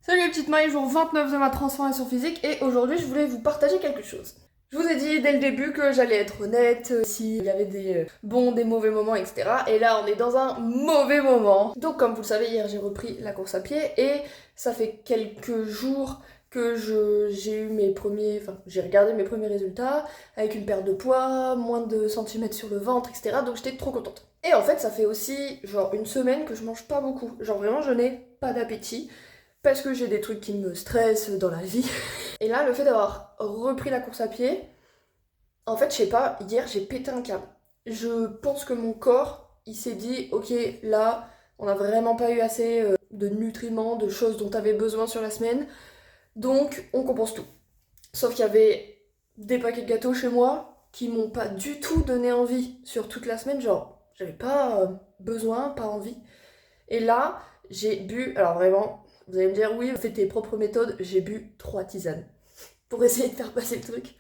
Salut les petites mailles, jour 29 de ma transformation physique et aujourd'hui je voulais vous partager quelque chose. Je vous ai dit dès le début que j'allais être honnête, s'il y avait des bons, des mauvais moments, etc. Et là on est dans un mauvais moment. Donc comme vous le savez, hier j'ai repris la course à pied et ça fait quelques jours que j'ai eu j'ai regardé mes premiers résultats avec une perte de poids, moins de centimètres sur le ventre, etc. Donc j'étais trop contente. Et en fait ça fait aussi genre une semaine que je mange pas beaucoup. Genre vraiment je n'ai pas d'appétit parce que j'ai des trucs qui me stressent dans la vie. Et là, le fait d'avoir repris la course à pied, en fait, je sais pas, hier j'ai pété un câble. Je pense que mon corps, il s'est dit, ok, là, on n'a vraiment pas eu assez de nutriments, de choses dont t'avais besoin sur la semaine, donc on compense tout. Sauf qu'il y avait des paquets de gâteaux chez moi qui m'ont pas du tout donné envie sur toute la semaine, genre, j'avais pas besoin, pas envie. Et là, j'ai bu, alors vraiment, vous allez me dire, oui, fais tes propres méthodes, j'ai bu 3 tisanes pour essayer de faire passer le truc.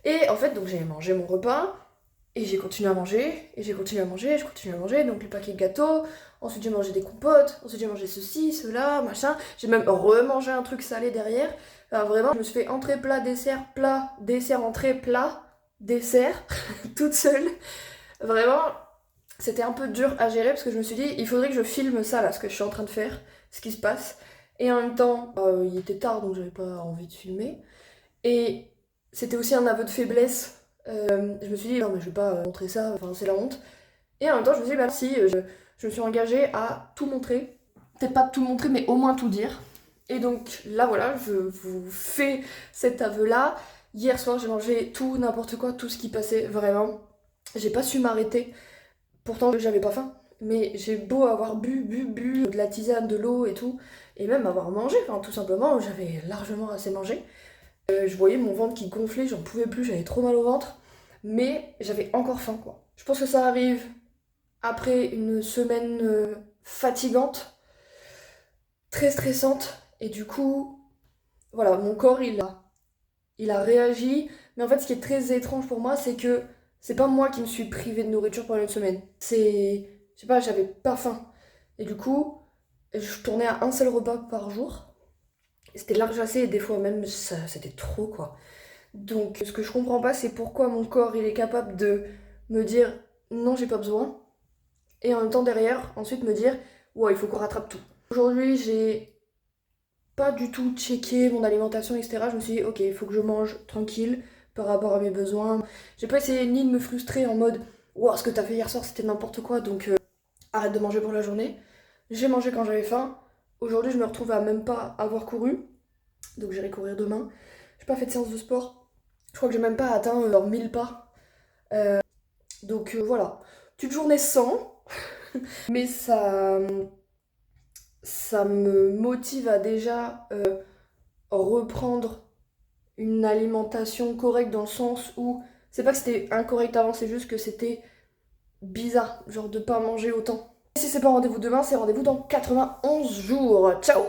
Et en fait, donc j'ai mangé mon repas, et j'ai continué à manger, et j'ai continué à manger, je continue à manger, donc les paquets de gâteaux, ensuite j'ai mangé des compotes, ensuite j'ai mangé ceci, cela, machin, j'ai même remangé un truc salé derrière. Enfin, vraiment, je me suis fait entrée, plat, dessert, entrée, plat, dessert, toute seule. Vraiment, c'était un peu dur à gérer parce que je me suis dit, il faudrait que je filme ça là, ce que je suis en train de faire, ce qui se passe. Et en même temps, il était tard donc j'avais pas envie de filmer. Et c'était aussi un aveu de faiblesse. Je me suis dit, non mais je vais pas montrer ça, enfin c'est la honte. Et en même temps, je me suis dit, bah si, je me suis engagée à tout montrer. Peut-être pas tout montrer, mais au moins tout dire. Et donc là voilà, je vous fais cet aveu-là. Hier soir, j'ai mangé tout, n'importe quoi, tout ce qui passait, vraiment. J'ai pas su m'arrêter. Pourtant, j'avais pas faim. Mais j'ai beau avoir bu de la tisane, de l'eau et tout, et même avoir mangé, enfin tout simplement, j'avais largement assez mangé. Je voyais mon ventre qui gonflait, j'en pouvais plus, j'avais trop mal au ventre, mais j'avais encore faim quoi. Je pense que ça arrive après une semaine fatigante, très stressante, et du coup, voilà, mon corps il a réagi, mais en fait ce qui est très étrange pour moi, c'est que c'est pas moi qui me suis privée de nourriture pendant une semaine. Je sais pas, j'avais pas faim. Et du coup, je tournais à un seul repas par jour. Et c'était large assez, et des fois même, c'était trop quoi. Donc ce que je comprends pas, c'est pourquoi mon corps il est capable de me dire non, j'ai pas besoin. Et en même temps derrière, ensuite me dire ouais, il faut qu'on rattrape tout. Aujourd'hui, j'ai pas du tout checké mon alimentation, etc. Je me suis dit, ok, il faut que je mange tranquille par rapport à mes besoins. J'ai pas essayé ni de me frustrer en mode, wow, ce que t'as fait hier soir c'était n'importe quoi, donc arrête de manger pour la journée. J'ai mangé quand j'avais faim. Aujourd'hui, je me retrouve à même pas avoir couru, donc j'irai courir demain. J'ai pas fait de séance de sport. Je crois que j'ai même pas atteint leurs 1000 pas. Donc voilà, petite journée sans, mais ça me motive à déjà reprendre une alimentation correcte dans le sens où c'est pas que c'était incorrect avant, c'est juste que c'était bizarre, genre de pas manger autant. Si c'est pas rendez-vous demain, c'est rendez-vous dans 91 jours. Ciao!